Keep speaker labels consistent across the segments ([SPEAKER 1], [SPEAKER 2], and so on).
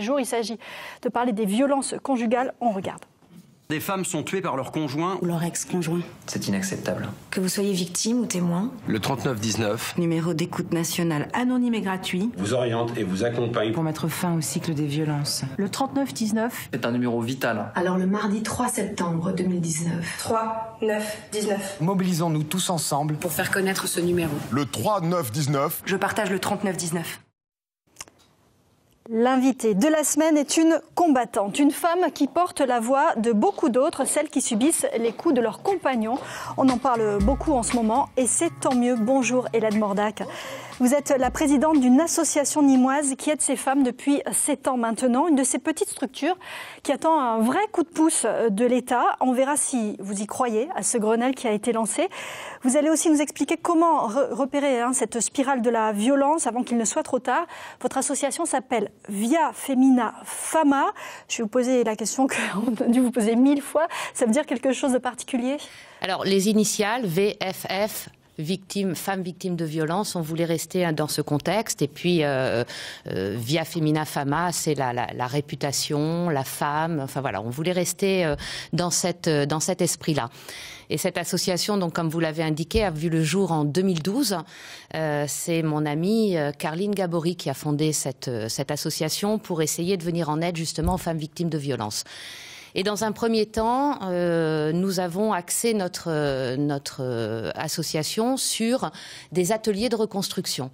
[SPEAKER 1] Jour, il s'agit de parler des violences conjugales. On regarde.
[SPEAKER 2] Des femmes sont tuées par leur conjoint
[SPEAKER 3] ou leur ex-conjoint.
[SPEAKER 4] C'est inacceptable.
[SPEAKER 3] Que vous soyez victime ou témoin.
[SPEAKER 5] Le 3919,
[SPEAKER 3] numéro d'écoute national anonyme et gratuit,
[SPEAKER 6] vous oriente et vous accompagne
[SPEAKER 3] pour mettre fin au cycle des violences.
[SPEAKER 1] Le 3919
[SPEAKER 4] est un numéro vital.
[SPEAKER 7] Alors le mardi 3 septembre 2019.
[SPEAKER 8] 3-9-19.
[SPEAKER 5] Mobilisons-nous tous ensemble
[SPEAKER 3] pour faire connaître ce numéro.
[SPEAKER 9] Le 3-9-19.
[SPEAKER 3] Je partage le 39-19.
[SPEAKER 1] L'invitée de la semaine est une combattante, une femme qui porte la voix de beaucoup d'autres, celles qui subissent les coups de leurs compagnons. On en parle beaucoup en ce moment et c'est tant mieux. Bonjour Hélène Mordac. Vous êtes la présidente d'une association nîmoise qui aide ces femmes depuis 7 ans maintenant, une de ces petites structures qui attend un vrai coup de pouce de l'État. On verra si vous y croyez à ce Grenelle qui a été lancé. Vous allez aussi nous expliquer comment repérer cette spirale de la violence avant qu'il ne soit trop tard. Votre association s'appelle Via Femina Fama. Je vais vous poser la question qu'on a dû vous poser 1000 fois. Ça veut dire quelque chose de particulier ?
[SPEAKER 10] Alors, les initiales, VFF, femmes victimes de violence, on voulait rester dans ce contexte. Et puis, Via Femina Fama, c'est la réputation, la femme. Enfin voilà, on voulait rester dans cet esprit-là. Et cette association, donc, comme vous l'avez indiqué, a vu le jour en 2012. C'est mon amie Carline Gabory qui a fondé cette association pour essayer de venir en aide justement aux femmes victimes de violences. Et dans un premier temps, nous avons axé notre association sur des ateliers de reconstruction.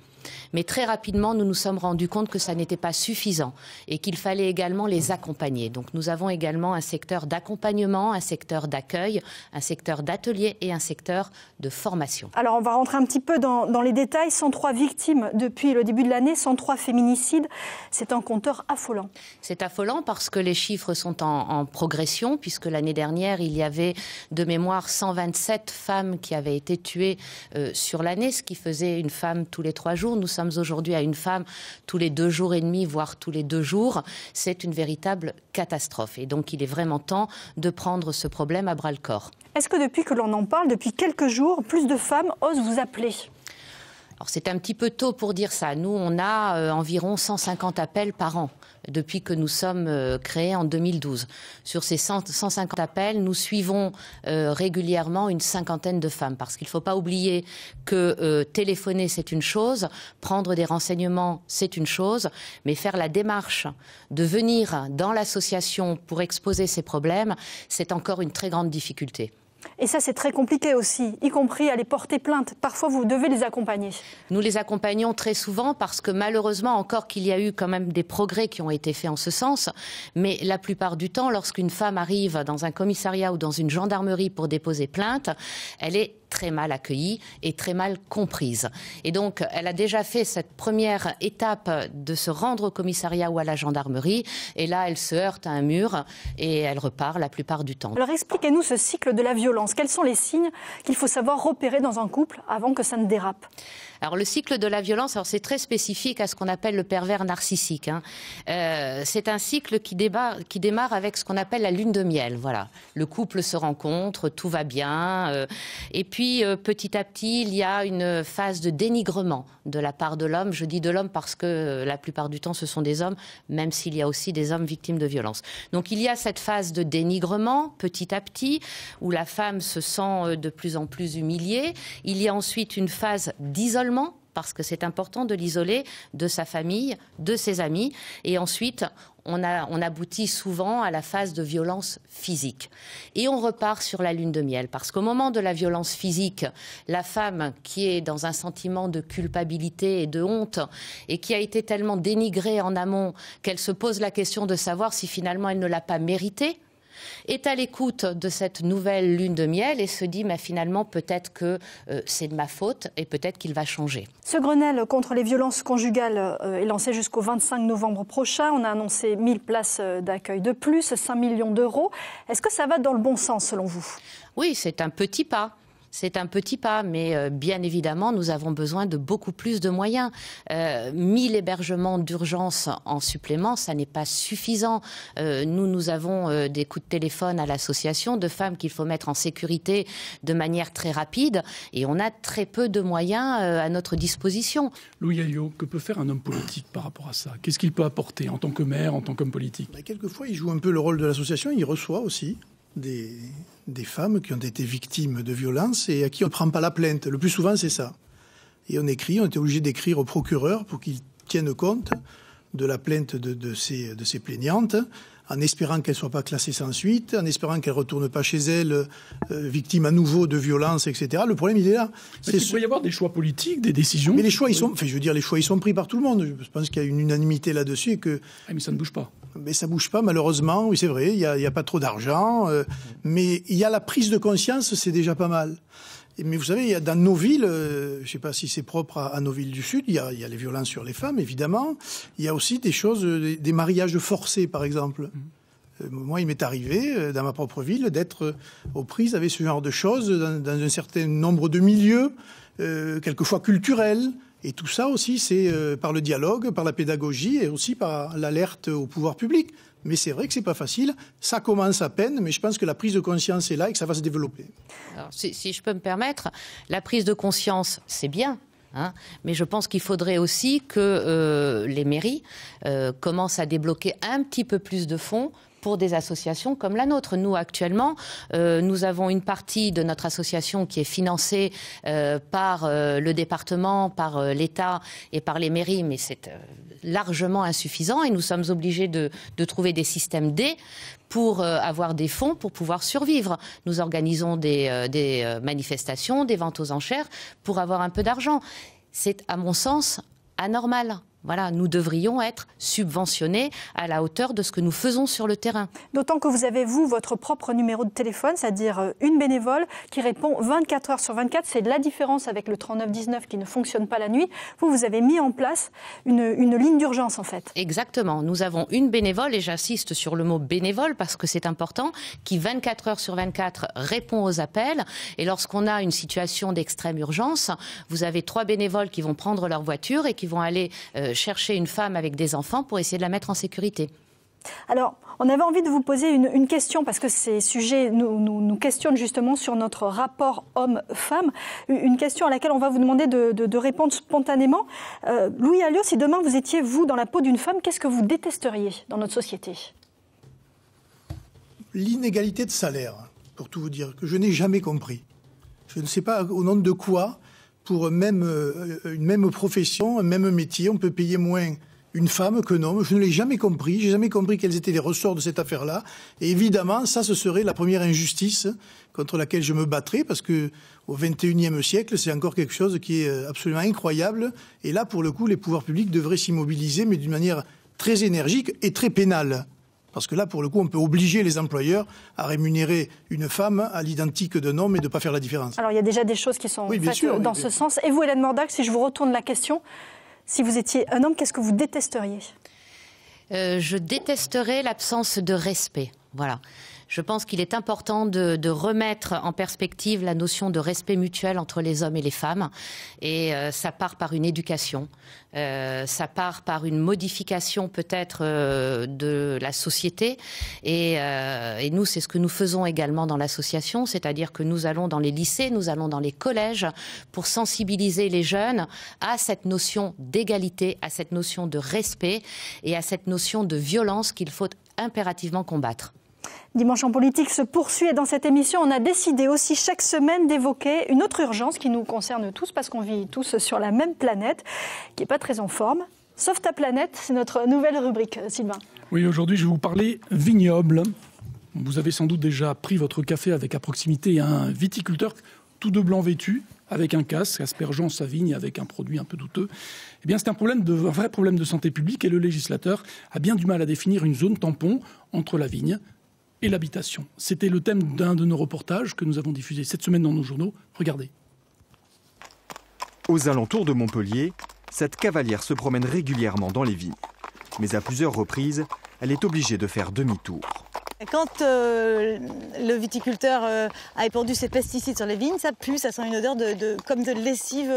[SPEAKER 10] Mais très rapidement, nous nous sommes rendus compte que ça n'était pas suffisant et qu'il fallait également les accompagner. Donc nous avons également un secteur d'accompagnement, un secteur d'accueil, un secteur d'atelier et un secteur de formation.
[SPEAKER 1] Alors on va rentrer un petit peu dans les détails. 103 victimes depuis le début de l'année, 103 féminicides. C'est un compteur affolant.
[SPEAKER 10] C'est affolant parce que les chiffres sont en progression, puisque l'année dernière, il y avait de mémoire 127 femmes qui avaient été tuées sur l'année, ce qui faisait une femme tous les 3 jours. Nous sommes aujourd'hui à une femme tous les 2 jours et demi, voire tous les 2 jours. C'est une véritable catastrophe. Et donc, il est vraiment temps de prendre ce problème à bras-le-corps.
[SPEAKER 1] Est-ce que depuis que l'on en parle, depuis quelques jours, plus de femmes osent vous appeler ?
[SPEAKER 10] Alors, c'est un petit peu tôt pour dire ça. Nous, on a environ 150 appels par an depuis que nous sommes créés en 2012. Sur ces 150 appels, nous suivons régulièrement une cinquantaine de femmes. Parce qu'il ne faut pas oublier que téléphoner, c'est une chose, prendre des renseignements, c'est une chose, mais faire la démarche de venir dans l'association pour exposer ces problèmes, c'est encore une très grande difficulté.
[SPEAKER 1] Et ça, c'est très compliqué aussi, y compris aller porter plainte. Parfois, vous devez les accompagner.
[SPEAKER 10] Nous les accompagnons très souvent parce que malheureusement, encore qu'il y a eu quand même des progrès qui ont été faits en ce sens, mais la plupart du temps, lorsqu'une femme arrive dans un commissariat ou dans une gendarmerie pour déposer plainte, elle est très mal accueillie et très mal comprise. Et donc, elle a déjà fait cette première étape de se rendre au commissariat ou à la gendarmerie, et là, elle se heurte à un mur et elle repart la plupart du temps.
[SPEAKER 1] Alors, expliquez-nous ce cycle de la violence. Quels sont les signes qu'il faut savoir repérer dans un couple avant que ça ne dérape ?
[SPEAKER 10] Alors, le cycle de la violence, alors c'est très spécifique à ce qu'on appelle le pervers narcissique. C'est un cycle qui démarre avec ce qu'on appelle la lune de miel. Voilà. Le couple se rencontre, tout va bien. Et puis, petit à petit, il y a une phase de dénigrement de la part de l'homme. Je dis de l'homme parce que la plupart du temps, ce sont des hommes, même s'il y a aussi des hommes victimes de violences. Donc, il y a cette phase de dénigrement, petit à petit, où la femme se sent de plus en plus humiliée. Il y a ensuite une phase d'isolement, parce que c'est important de l'isoler de sa famille, de ses amis. Et ensuite, on aboutit souvent à la phase de violence physique. Et on repart sur la lune de miel, parce qu'au moment de la violence physique, la femme qui est dans un sentiment de culpabilité et de honte, et qui a été tellement dénigrée en amont qu'elle se pose la question de savoir si finalement elle ne l'a pas mérité, est à l'écoute de cette nouvelle lune de miel et se dit finalement peut-être que c'est de ma faute et peut-être qu'il va changer.
[SPEAKER 1] Ce Grenelle contre les violences conjugales est lancé jusqu'au 25 novembre prochain. On a annoncé 1000 places d'accueil de plus, 5 millions d'euros. Est-ce que ça va dans le bon sens selon vous ?
[SPEAKER 10] Oui, c'est un petit pas. C'est un petit pas, mais bien évidemment, nous avons besoin de beaucoup plus de moyens. 1000 hébergements d'urgence en supplément, ça n'est pas suffisant. Nous avons des coups de téléphone à l'association de femmes qu'il faut mettre en sécurité de manière très rapide, et on a très peu de moyens à notre disposition.
[SPEAKER 11] Louis Alliot, que peut faire un homme politique par rapport à ça? Qu'est-ce qu'il peut apporter en tant que maire, en tant qu'homme politique?
[SPEAKER 12] Quelquefois, il joue un peu le rôle de l'association, il reçoit aussi des femmes qui ont été victimes de violences et à qui on ne prend pas la plainte. Le plus souvent, c'est ça. Et on est obligé d'écrire au procureur pour qu'il tienne compte de la plainte de ces plaignantes, en espérant qu'elles ne soient pas classées sans suite, en espérant qu'elles ne retournent pas chez elles, victimes à nouveau de violences, etc. Le problème, il est là.
[SPEAKER 11] Il peut y avoir des choix politiques, des décisions.
[SPEAKER 12] Mais les choix, les choix, ils sont pris par tout le monde. Je pense qu'il y a une unanimité là-dessus.
[SPEAKER 11] Mais ça ne bouge pas.
[SPEAKER 12] Mais ça ne bouge pas, malheureusement. Oui, c'est vrai, il n'y a pas trop d'argent. Mais il y a la prise de conscience, c'est déjà pas mal. Mais vous savez, il y a dans nos villes, je ne sais pas si c'est propre à nos villes du Sud, il y a les violences sur les femmes, évidemment. Il y a aussi des choses, des mariages forcés, par exemple. Moi, il m'est arrivé, dans ma propre ville, d'être aux prises avec ce genre de choses dans un certain nombre de milieux, quelquefois culturels. Et tout ça aussi, c'est par le dialogue, par la pédagogie et aussi par l'alerte au pouvoir public. Mais c'est vrai que c'est pas facile. Ça commence à peine, mais je pense que la prise de conscience est là et que ça va se développer.
[SPEAKER 10] Alors, si je peux me permettre, la prise de conscience, c'est bien. Mais je pense qu'il faudrait aussi que les mairies commencent à débloquer un petit peu plus de fonds pour des associations comme la nôtre. Nous, actuellement, nous avons une partie de notre association qui est financée par le département, par l'État et par les mairies, mais c'est largement insuffisant et nous sommes obligés de trouver des systèmes D pour avoir des fonds pour pouvoir survivre. Nous organisons des manifestations, des ventes aux enchères pour avoir un peu d'argent. C'est, à mon sens, anormal. Voilà, nous devrions être subventionnés à la hauteur de ce que nous faisons sur le terrain.
[SPEAKER 1] D'autant que vous avez, vous, votre propre numéro de téléphone, c'est-à-dire une bénévole qui répond 24 heures sur 24. C'est la différence avec le 3919 qui ne fonctionne pas la nuit. Vous avez mis en place une ligne d'urgence, en fait.
[SPEAKER 10] Exactement. Nous avons une bénévole, et j'insiste sur le mot bénévole parce que c'est important, qui 24 heures sur 24 répond aux appels. Et lorsqu'on a une situation d'extrême urgence, vous avez 3 bénévoles qui vont prendre leur voiture et qui vont aller chercher une femme avec des enfants pour essayer de la mettre en sécurité.
[SPEAKER 1] Alors, on avait envie de vous poser une question, parce que ces sujets nous questionnent justement sur notre rapport homme-femme. Une question à laquelle on va vous demander de répondre spontanément. Louis Alliot, si demain vous étiez, vous, dans la peau d'une femme, qu'est-ce que vous détesteriez dans notre société?
[SPEAKER 12] L'inégalité de salaire, pour tout vous dire, que je n'ai jamais compris. Je ne sais pas au nom de quoi, pour une même profession, un même métier, on peut payer moins une femme qu'un homme. Je ne l'ai jamais compris. J'ai jamais compris quels étaient les ressorts de cette affaire-là. Et évidemment, ça, ce serait la première injustice contre laquelle je me battrais, parce que au XXIe siècle, c'est encore quelque chose qui est absolument incroyable. Et là, pour le coup, les pouvoirs publics devraient s'y mobiliser, mais d'une manière très énergique et très pénale. Parce que là, pour le coup, on peut obliger les employeurs à rémunérer une femme à l'identique d'un homme et de ne pas faire la différence.
[SPEAKER 1] Alors, il y a déjà des choses qui sont faites dans ce sens. Et vous, Hélène Mordac, si je vous retourne la question, si vous étiez un homme, qu'est-ce que vous détesteriez?
[SPEAKER 10] Je détesterais l'absence de respect. Voilà. Je pense qu'il est important de remettre en perspective la notion de respect mutuel entre les hommes et les femmes. Et ça part par une éducation, ça part par une modification peut-être de la société. Et nous, c'est ce que nous faisons également dans l'association, c'est-à-dire que nous allons dans les lycées, nous allons dans les collèges pour sensibiliser les jeunes à cette notion d'égalité, à cette notion de respect et à cette notion de violence qu'il faut impérativement combattre.
[SPEAKER 1] Dimanche en politique se poursuit et dans cette émission, on a décidé aussi chaque semaine d'évoquer une autre urgence qui nous concerne tous parce qu'on vit tous sur la même planète, qui n'est pas très en forme. Sauve ta planète, c'est notre nouvelle rubrique, Sylvain.
[SPEAKER 11] Oui, aujourd'hui, je vais vous parler vignoble. Vous avez sans doute déjà pris votre café avec à proximité un viticulteur tout de blanc vêtu, avec un casque, aspergeant sa vigne avec un produit un peu douteux. Eh bien, c'est un vrai problème de santé publique et le législateur a bien du mal à définir une zone tampon entre la vigne et l'habitation. C'était le thème d'un de nos reportages que nous avons diffusé cette semaine dans nos journaux. Regardez.
[SPEAKER 13] Aux alentours de Montpellier, cette cavalière se promène régulièrement dans les vignes. Mais à plusieurs reprises, elle est obligée de faire demi-tour.
[SPEAKER 14] Quand le viticulteur a épandu ses pesticides sur les vignes, ça pue, ça sent une odeur comme de lessive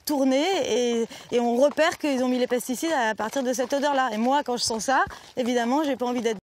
[SPEAKER 14] tournée et on repère qu'ils ont mis les pesticides à partir de cette odeur-là. Et moi, quand je sens ça, évidemment, j'ai pas envie d'être